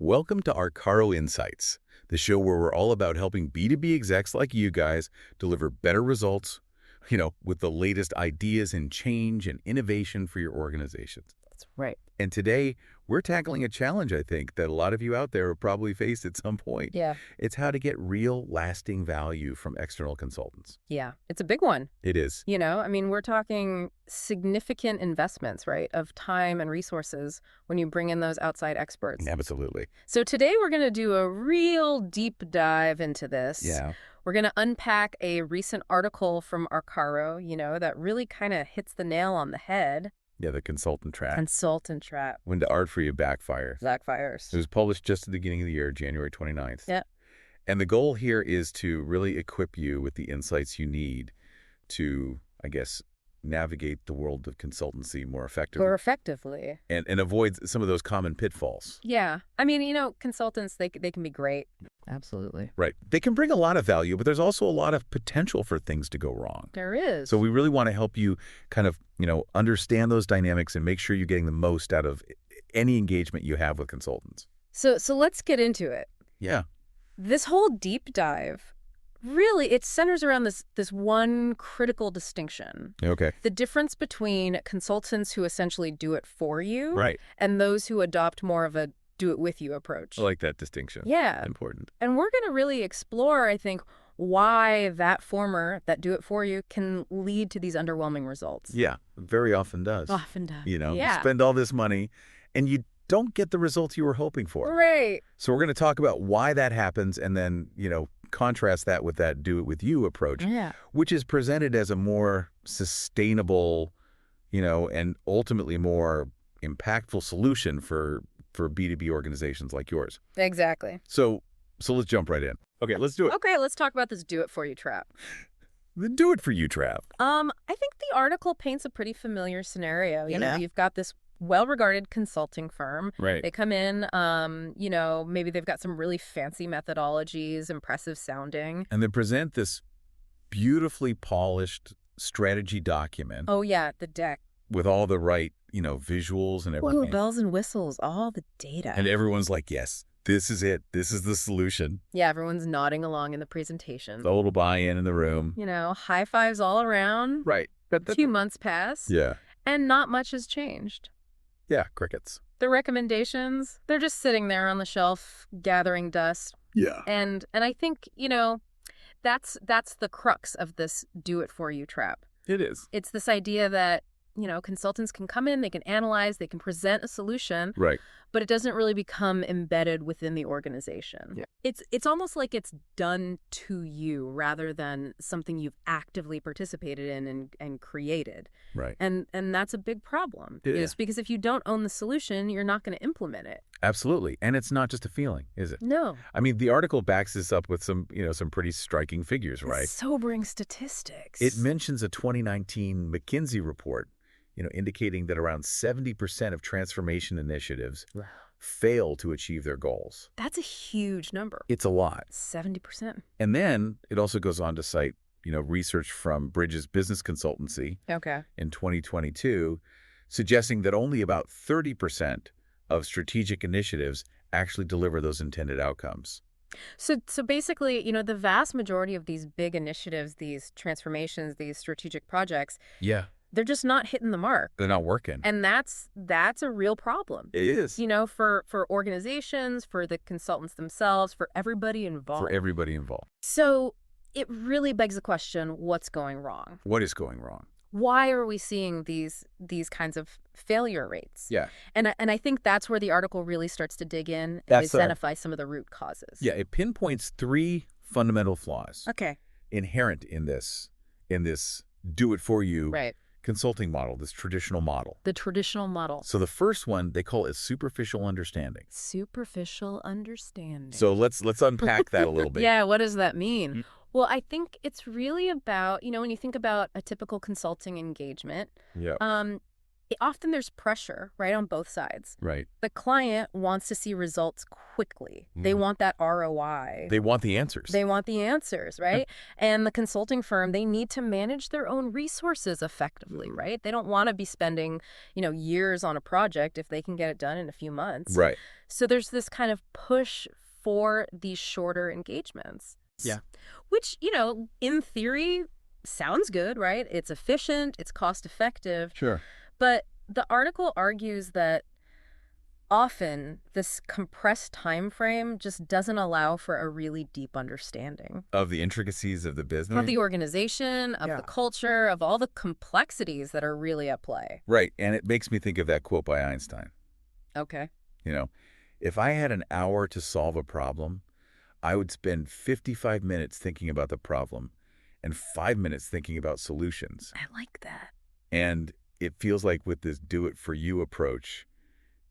Welcome to Arkaro Insights, the show where we're all about helping B2B execs like you guys deliver better results, with the latest ideas and change and innovation for your organizations. That's right. And today, we're tackling a challenge, I think, that a lot of you out there have probably faced at some point. Yeah. It's how to get real, lasting value from external consultants. Yeah. It's a big one. It is. We're talking significant investments, right, of time and resources when you bring in those outside experts. Absolutely. So today we're going to do a real deep dive into this. Yeah. We're going to unpack a recent article from Arkaro, that really kind of hits the nail on the head. Yeah, the consultant trap. Consultant trap. When the art for you backfires. Backfires. It was published just at the beginning of the year, January 29th. Yeah. And the goal here is to really equip you with the insights you need to, navigate the world of consultancy more effectively. And avoid some of those common pitfalls. Yeah. Consultants, they can be great. Absolutely. Right. They can bring a lot of value, but there's also a lot of potential for things to go wrong. There is. So we really want to help you kind of, understand those dynamics and make sure you're getting the most out of any engagement you have with consultants. So let's get into it. Yeah. This whole deep dive, really, it centers around this one critical distinction. Okay. The difference between consultants who essentially do it for you, Right, and those who adopt more of a do-it-with-you approach. I like that distinction. Yeah. Important. And we're going to really explore, I think, why that former, that do-it-for-you, can lead to these underwhelming results. Yeah, very often does. Often does. You Yeah. spend all this money and you don't get the results you were hoping for. Right. So we're going to talk about why that happens and then, contrast that with that do-it-with-you approach, Yeah. which is presented as a more sustainable, and ultimately more impactful solution for B2B organizations like yours. Exactly. So let's jump right in. Okay, let's do it. Okay, let's talk about this do-it-for-you trap. The do-it-for-you trap. I think the article paints a pretty familiar scenario. Yeah. You've got this well-regarded consulting firm. Right. They come in, maybe they've got some really fancy methodologies, impressive sounding. And they present this beautifully polished strategy document. Oh, yeah, the deck. With all the right, visuals and everything. Ooh, bells and whistles, all the data. And everyone's like, yes, this is it. This is the solution. Yeah, everyone's nodding along in the presentation. The little buy-in in the room. High fives all around. Right. A few months pass. Yeah. And not much has changed. Yeah, crickets. The recommendations, they're just sitting there on the shelf, gathering dust. Yeah. And I think, that's the crux of this do-it-for-you trap. It is. It's this idea that, consultants can come in, they can analyze, they can present a solution, Right. but it doesn't really become embedded within the organization. Yeah. It's almost like it's done to you rather than something you've actively participated in and created. Right. And that's a big problem. It is is. because if you don't own the solution, you're not going to implement it. Absolutely. And it's not just a feeling, is it? No. The article backs this up with some pretty striking figures, right? Sobering statistics. It mentions a 2019 McKinsey report, indicating that around 70% of transformation initiatives fail to achieve their goals. That's a huge number. It's a lot. 70%. And then it also goes on to cite, research from Bridges Business Consultancy Okay. in 2022, suggesting that only about 30% of strategic initiatives actually deliver those intended outcomes. So basically, the vast majority of these big initiatives, these transformations, these strategic projects, Yeah. they're just not hitting the mark. They're not working. And that's a real problem. It is. For organizations, for the consultants themselves, for everybody involved. For everybody involved. So it really begs the question, what's going wrong? What is going wrong? Why are we seeing these kinds of failure rates? Yeah. And I think that's where the article really starts to dig in and That's identify some of the root causes. Yeah, it pinpoints 3 fundamental flaws Okay. inherent in this do-it-for-you Right. consulting model, this traditional model. The traditional model. So the first one, they call it superficial understanding. Superficial understanding. So let's unpack that a little bit. Yeah, what does that mean? Mm. Well, I think it's really about, when you think about a typical consulting engagement, Yeah. Often there's pressure, right, on both sides. Right. The client wants to see results quickly. They want that ROI. They want the answers. They want the answers, right? And the consulting firm, they need to manage their own resources effectively, right? They don't want to be spending, years on a project if they can get it done in a few months. Right. So there's this kind of push for these shorter engagements. Yeah. Which, in theory, sounds good, right? It's efficient, it's cost effective. Sure. But the article argues that often this compressed time frame just doesn't allow for a really deep understanding of the intricacies of the business, of the organization, of the culture, of all the complexities that are really at play. Right. And it makes me think of that quote by Einstein. Okay. If I had an hour to solve a problem, I would spend 55 minutes thinking about the problem and 5 minutes thinking about solutions. I like that. And it feels like with this do-it-for-you approach,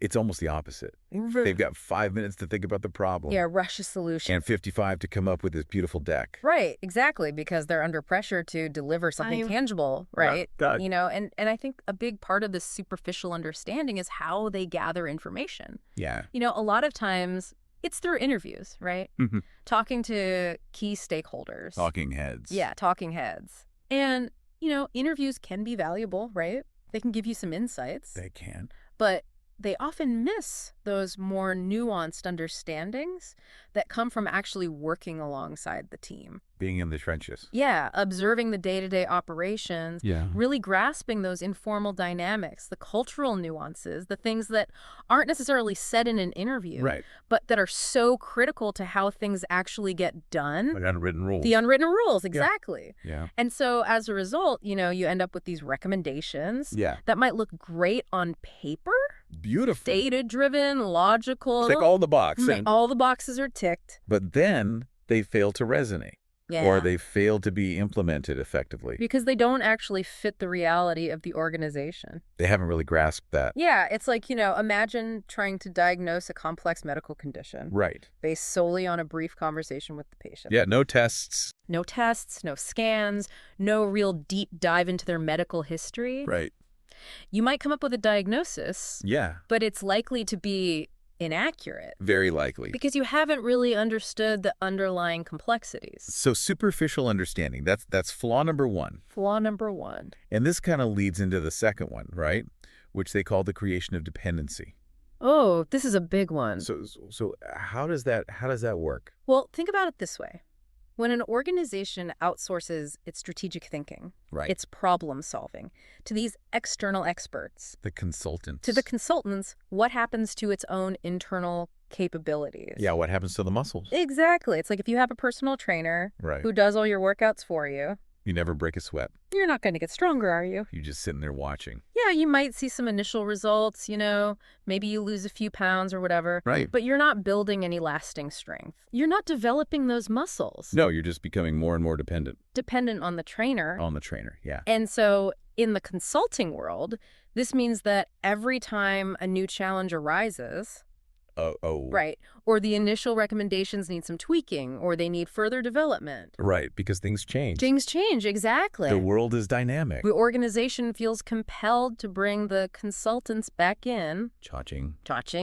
it's almost the opposite. They've got 5 minutes to think about the problem. Yeah, rush a solution. And 55 to come up with this beautiful deck. Right, exactly, because they're under pressure to deliver something tangible, right? And I think a big part of this superficial understanding is how they gather information. Yeah. A lot of times it's through interviews, right? Mm-hmm. Talking to key stakeholders. Talking heads. Yeah, talking heads. And, interviews can be valuable, right? They can give you some insights. They can. But they often miss those more nuanced understandings that come from actually working alongside the team. Being in the trenches. Yeah, observing the day-to-day operations, really grasping those informal dynamics, the cultural nuances, the things that aren't necessarily said in an interview, right, but that are so critical to how things actually get done. Like unwritten rules. The unwritten rules, exactly. Yeah. And so as a result, you end up with these recommendations that might look great on paper. Beautiful. Data-driven, logical. Tick all the boxes. All the boxes are ticked. But then they fail to resonate. Yeah. Or they fail to be implemented effectively. Because they don't actually fit the reality of the organization. They haven't really grasped that. Yeah, it's like, imagine trying to diagnose a complex medical condition. Right. Based solely on a brief conversation with the patient. Yeah, no tests. No tests, no scans, no real deep dive into their medical history. Right. You might come up with a diagnosis. Yeah. But it's likely to be inaccurate. Very likely. Because you haven't really understood the underlying complexities. So superficial understanding, that's flaw number one. Flaw number one. And this kind of leads into the second one, right? Which they call the creation of dependency. Oh, this is a big one. So how does that work? Well, think about it this way. When an organization outsources its strategic thinking, its problem solving, to these external experts, the consultants. To the consultants, what happens to its own internal capabilities? Yeah, what happens to the muscles? Exactly. It's like if you have a personal trainer who does all your workouts for you. You never break a sweat. You're not going to get stronger, are you? You're just sitting there watching. Yeah, you might see some initial results, maybe you lose a few pounds or whatever. Right. But you're not building any lasting strength. You're not developing those muscles. No, you're just becoming more and more dependent. Dependent on the trainer. On the trainer, yeah. And so in the consulting world, this means that every time a new challenge arises, right, or the initial recommendations need some tweaking, or they need further development. Right, because things change. Things change, exactly. The world is dynamic. The organization feels compelled to bring the consultants back in. Charging,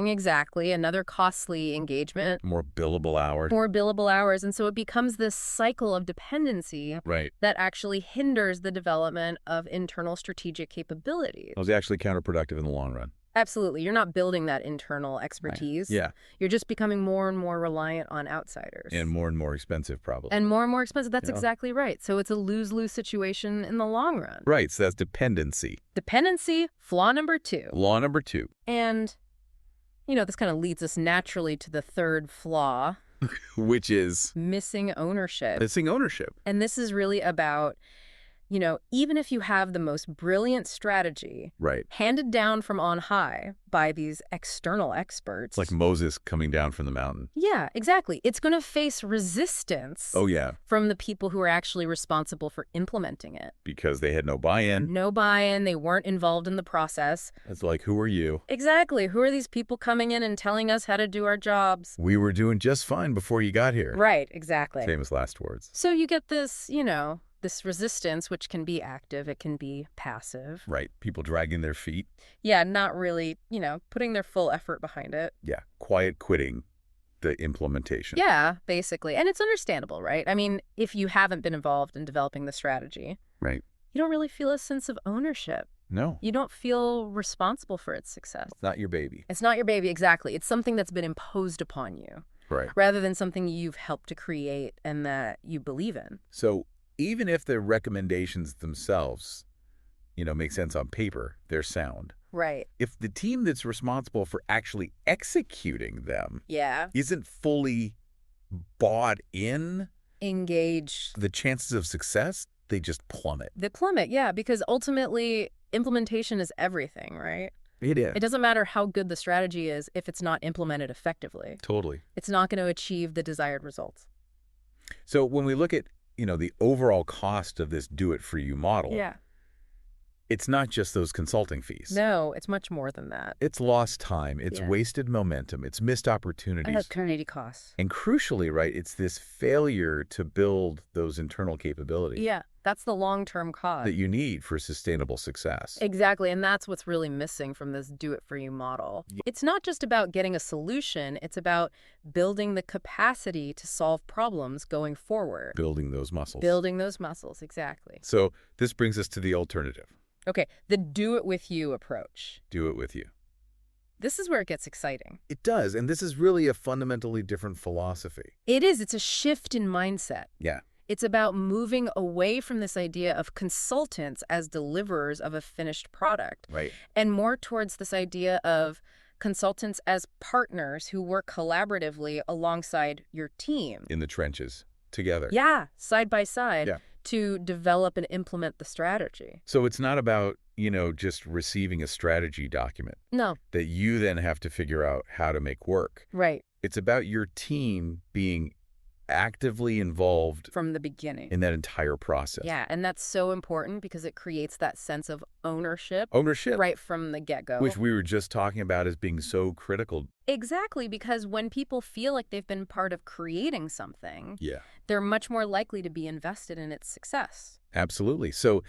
exactly. Another costly engagement. More billable hours. And so it becomes this cycle of dependency that actually hinders the development of internal strategic capabilities. It was actually counterproductive in the long run. Absolutely. You're not building that internal expertise. Right. Yeah. You're just becoming more and more reliant on outsiders. And more expensive, probably. And more expensive. That's exactly right. So it's a lose-lose situation in the long run. Right. So that's dependency. Dependency, flaw number two. Flaw number two. And, this kind of leads us naturally to the third flaw. Which is? Missing ownership. And this is really about, even if you have the most brilliant strategy handed down from on high by these external experts. It's like Moses coming down from the mountain. Yeah, exactly. It's going to face resistance. Oh, yeah. From the people who are actually responsible for implementing it. Because they had no buy-in. They weren't involved in the process. It's like, who are you? Exactly. Who are these people coming in and telling us how to do our jobs? We were doing just fine before you got here. Right, exactly. Famous last words. So you get this, this resistance, which can be active, it can be passive. Right. People dragging their feet. Yeah, not really, putting their full effort behind it. Yeah. Quiet quitting the implementation. Yeah, basically. And it's understandable, right? I mean, if you haven't been involved in developing the strategy, right, you don't really feel a sense of ownership. No. You don't feel responsible for its success. It's not your baby. It's not your baby, exactly. It's something that's been imposed upon you. Right. Rather than something you've helped to create and that you believe in. So even if the recommendations themselves, make sense on paper, they're sound. Right. If the team that's responsible for actually executing them isn't fully bought in, engaged, the chances of success, they just plummet. They plummet, yeah, because ultimately implementation is everything, right? It is. It doesn't matter how good the strategy is if it's not implemented effectively. Totally. It's not going to achieve the desired results. So when we look at, the overall cost of this do-it-for-you model, it's not just those consulting fees. No, it's much more than that. It's lost time. It's wasted momentum. It's missed opportunities. And opportunity costs. And crucially, right, it's this failure to build those internal capabilities. Yeah, that's the long-term cost. That you need for sustainable success. Exactly, and that's what's really missing from this do-it-for-you model. Yeah. It's not just about getting a solution. It's about building the capacity to solve problems going forward. Building those muscles. Building those muscles, exactly. So this brings us to the alternative. Okay, the do-it-with-you approach. Do it with you. This is where it gets exciting. It does, and this is really a fundamentally different philosophy. It is. It's a shift in mindset. Yeah. It's about moving away from this idea of consultants as deliverers of a finished product. Right. And more towards this idea of consultants as partners who work collaboratively alongside your team. In the trenches, together. Yeah, side by side. Yeah. To develop and implement the strategy. So it's not about, just receiving a strategy document. No. That you then have to figure out how to make work. Right. It's about your team being actively involved from the beginning in that entire process. Yeah, and that's so important because it creates that sense of ownership. Ownership. Right from the get-go. Which we were just talking about as being so critical. Exactly, because when people feel like they've been part of creating something, they're much more likely to be invested in its success. Absolutely. So,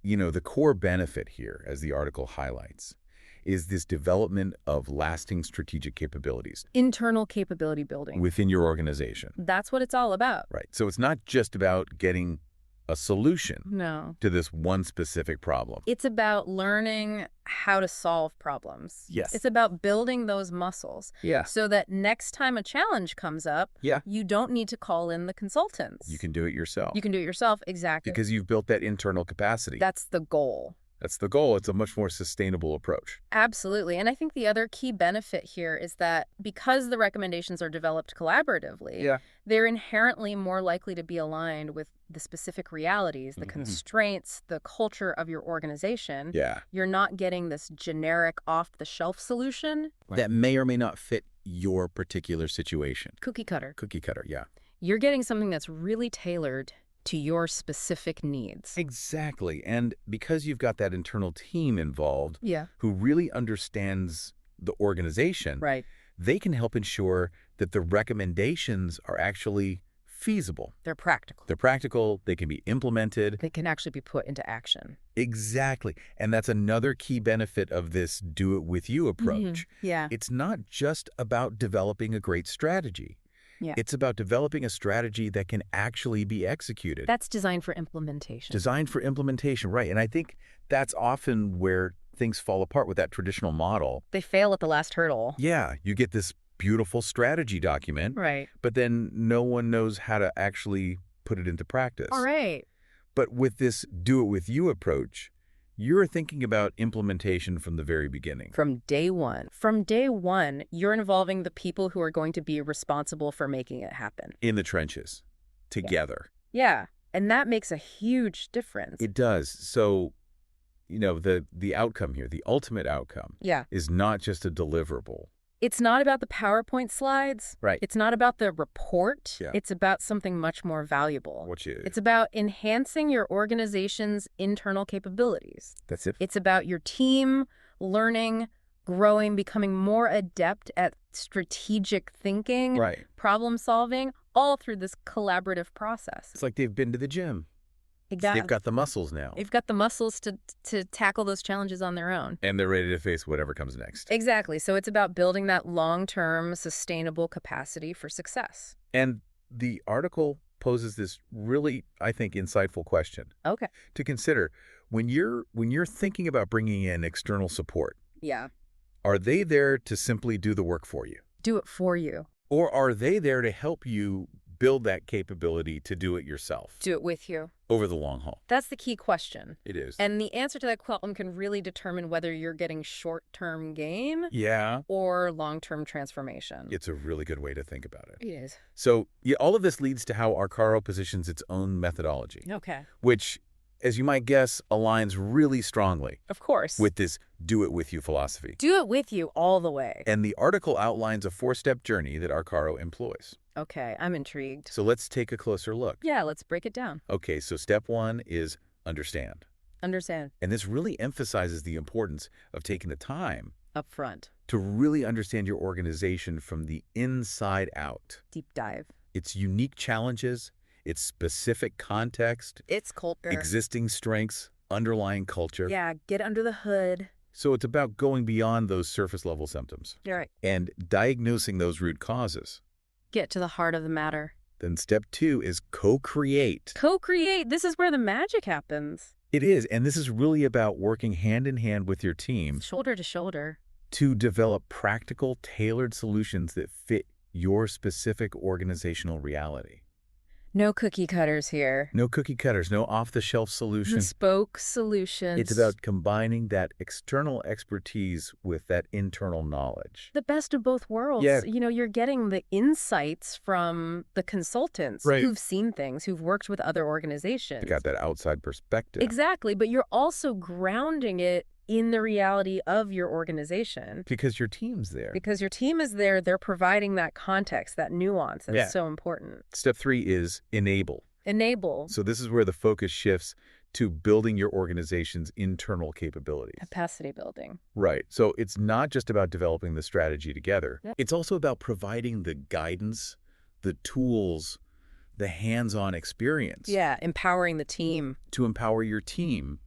the core benefit here, as the article highlights, is this development of lasting strategic capabilities. Internal capability building. Within your organization. That's what it's all about. Right. So it's not just about getting a solution to this one specific problem. It's about learning how to solve problems. Yes. It's about building those muscles. Yeah. So that next time a challenge comes up, you don't need to call in the consultants. You can do it yourself. You can do it yourself, exactly. Because you've built that internal capacity. That's the goal. That's the goal. It's a much more sustainable approach. Absolutely. And I think the other key benefit here is that because the recommendations are developed collaboratively, they're inherently more likely to be aligned with the specific realities, the constraints, the culture of your organization. Yeah. You're not getting this generic off-the-shelf solution that may or may not fit your particular situation. Cookie cutter. Cookie cutter, yeah. You're getting something that's really tailored to your specific needs. Exactly. And because you've got that internal team involved who really understands the organization, they can help ensure that the recommendations are actually feasible. They're practical. They're practical. They can be implemented. They can actually be put into action. Exactly. And that's another key benefit of this do-it-with-you approach. Yeah. It's not just about developing a great strategy. Yeah. It's about developing a strategy that can actually be executed. That's designed for implementation. Designed for implementation, right. And I think that's often where things fall apart with that traditional model. They fail at the last hurdle. Yeah. You get this beautiful strategy document. Right. But then no one knows how to actually put it into practice. All right. But with this do-it-with-you approach, you're thinking about implementation from the very beginning. From day one. From day one, you're involving the people who are going to be responsible for making it happen. In the trenches. Together. Yeah. And that makes a huge difference. It does. So, the outcome here, the ultimate outcome, is not just a deliverable. It's not about the PowerPoint slides. Right. It's not about the report. Yeah. It's about something much more valuable. Which is? It's about enhancing your organization's internal capabilities. That's it. It's about your team learning, growing, becoming more adept at strategic thinking, right, problem solving, all through this collaborative process. It's like they've been to the gym. They've got the muscles now. They've got the muscles to tackle those challenges on their own. And they're ready to face whatever comes next. Exactly. So it's about building that long-term, sustainable capacity for success. And the article poses this really, I think, insightful question. Okay. To consider, when you're thinking about bringing in external support, yeah, are they there to simply do the work for you? Do it for you. Or are they there to help you build that capability to do it yourself? Do it with you. Over the long haul. That's the key question. It is. And the answer to that question can really determine whether you're getting short-term gain or long-term transformation. It's a really good way to think about it. It is. So all of this leads to how Arkaro positions its own methodology. Okay. Which, as you might guess, aligns really strongly. Of course. With this do-it-with-you philosophy. Do it with you all the way. And the article outlines a 4-step journey that Arkaro employs. Okay, I'm intrigued. So let's take a closer look. Yeah, let's break it down. Okay, so step 1 is understand. Understand. And this really emphasizes the importance of taking the time up front to really understand your organization from the inside out. Deep dive. Its unique challenges, its specific context, its culture, existing strengths, underlying culture. Yeah, get under the hood. So it's about going beyond those surface level symptoms. You're right. And diagnosing those root causes. Get to the heart of the matter. Then step 2 is co-create. Co-create. This is where the magic happens. It is. And this is really about working hand in hand with your team. Shoulder to shoulder. To develop practical, tailored solutions that fit your specific organizational reality. No cookie cutters here. No cookie cutters, no off-the-shelf solution. Bespoke solutions. It's about combining that external expertise with that internal knowledge. The best of both worlds. Yeah. You know, you're getting the insights from the consultants who've seen things, who've worked with other organizations. You got that outside perspective. Exactly, but you're also grounding it in the reality of your organization. Because your team's there. Because your team is there, they're providing that context, that nuance that's so important. Step 3 is enable. Enable. So this is where the focus shifts to building your organization's internal capabilities. Capacity building. Right. So it's not just about developing the strategy together. Yep. It's also about providing the guidance, the tools, the hands-on experience. Yeah, empowering the team. To empower your team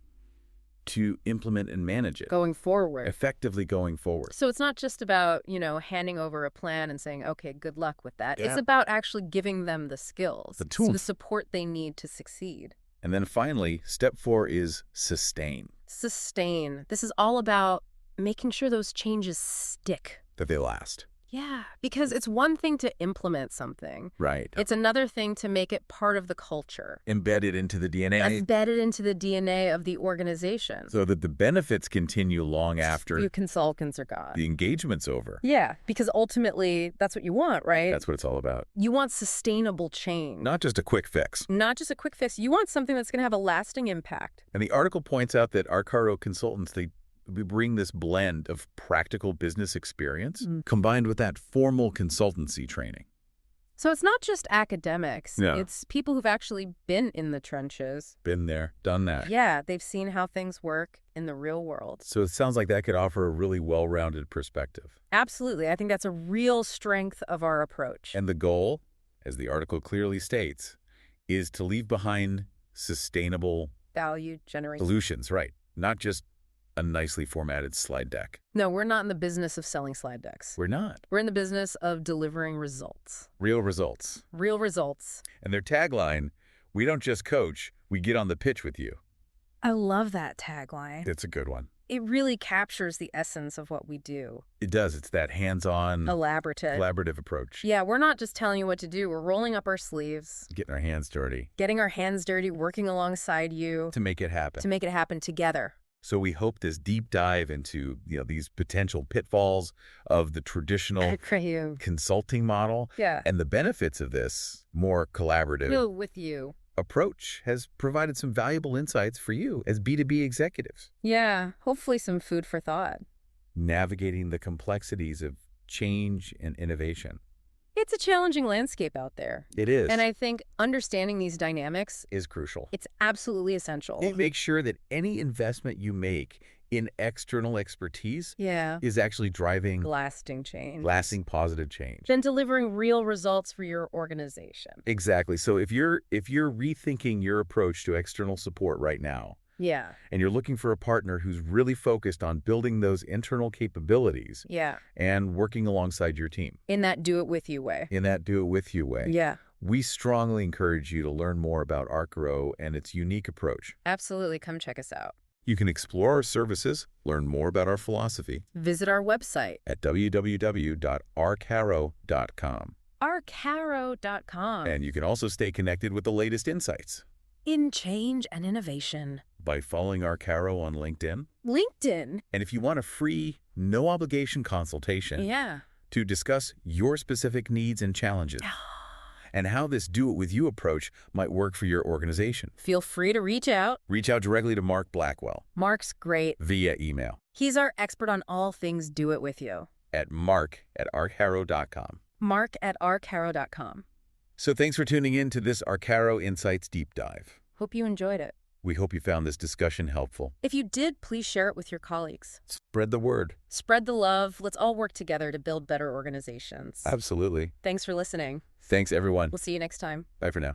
to implement and manage it. Going forward. Effectively going forward. So it's not just about, you know, handing over a plan and saying, okay, good luck with that. Yeah. It's about actually giving them the skills, the tools, the support they need to succeed. And then finally, step 4 is sustain. Sustain. This is all about making sure those changes stick. That they last. Yeah, because it's one thing to implement something. Right. It's another thing to make it part of the culture. Embedded into the DNA. Embedded into the DNA of the organization. So that the benefits continue long after you consultants are gone. The engagement's over. Yeah, because ultimately that's what you want, right? That's what it's all about. You want sustainable change. Not just a quick fix. Not just a quick fix. You want something that's going to have a lasting impact. And the article points out that Arkaro consultants, we bring this blend of practical business experience combined with that formal consultancy training. So it's not just academics. Yeah. It's people who've actually been in the trenches. Been there, done that. Yeah, they've seen how things work in the real world. So it sounds like that could offer a really well-rounded perspective. Absolutely. I think that's a real strength of our approach. And the goal, as the article clearly states, is to leave behind sustainable value-generating solutions, right? Not just a nicely formatted slide deck. No, we're not in the business of selling slide decks. We're not. We're in the business of delivering results. Real results. Real results. And their tagline, we don't just coach, we get on the pitch with you. I love that tagline. It's a good one. It really captures the essence of what we do. It does. It's that hands-on, collaborative approach. Yeah, we're not just telling you what to do. We're rolling up our sleeves. Getting our hands dirty. Getting our hands dirty, working alongside you. To make it happen. To make it happen together. So we hope this deep dive into these potential pitfalls of the traditional consulting model and the benefits of this more collaborative with you approach has provided some valuable insights for you as B2B executives. Yeah, hopefully some food for thought. Navigating the complexities of change and innovation. It's a challenging landscape out there. It is. And I think understanding these dynamics is crucial. It's absolutely essential. Make sure that any investment you make in external expertise Yeah. is actually driving Lasting change. lasting positive change. Then delivering real results for your organization. Exactly. So if you're rethinking your approach to external support right now, Yeah. and you're looking for a partner who's really focused on building those internal capabilities Yeah. and working alongside your team. In that do-it-with-you way. In that do-it-with-you way. Yeah. We strongly encourage you to learn more about Arkaro and its unique approach. Absolutely. Come check us out. You can explore our services, learn more about our philosophy. Visit our website At www.arkaro.com. Arkaro.com. And you can also stay connected with the latest insights. In change and innovation. By following Arkaro on LinkedIn. LinkedIn? And if you want a free, no-obligation consultation to discuss your specific needs and challenges and how this do-it-with-you approach might work for your organization. Feel free to reach out. Reach out directly to Mark Blackwell. Mark's great. Via email. He's our expert on all things do-it-with-you. At mark@arkaro.com. Mark@arkaro.com. So thanks for tuning in to this Arkaro Insights Deep Dive. Hope you enjoyed it. We hope you found this discussion helpful. If you did, please share it with your colleagues. Spread the word. Spread the love. Let's all work together to build better organizations. Absolutely. Thanks for listening. Thanks, everyone. We'll see you next time. Bye for now.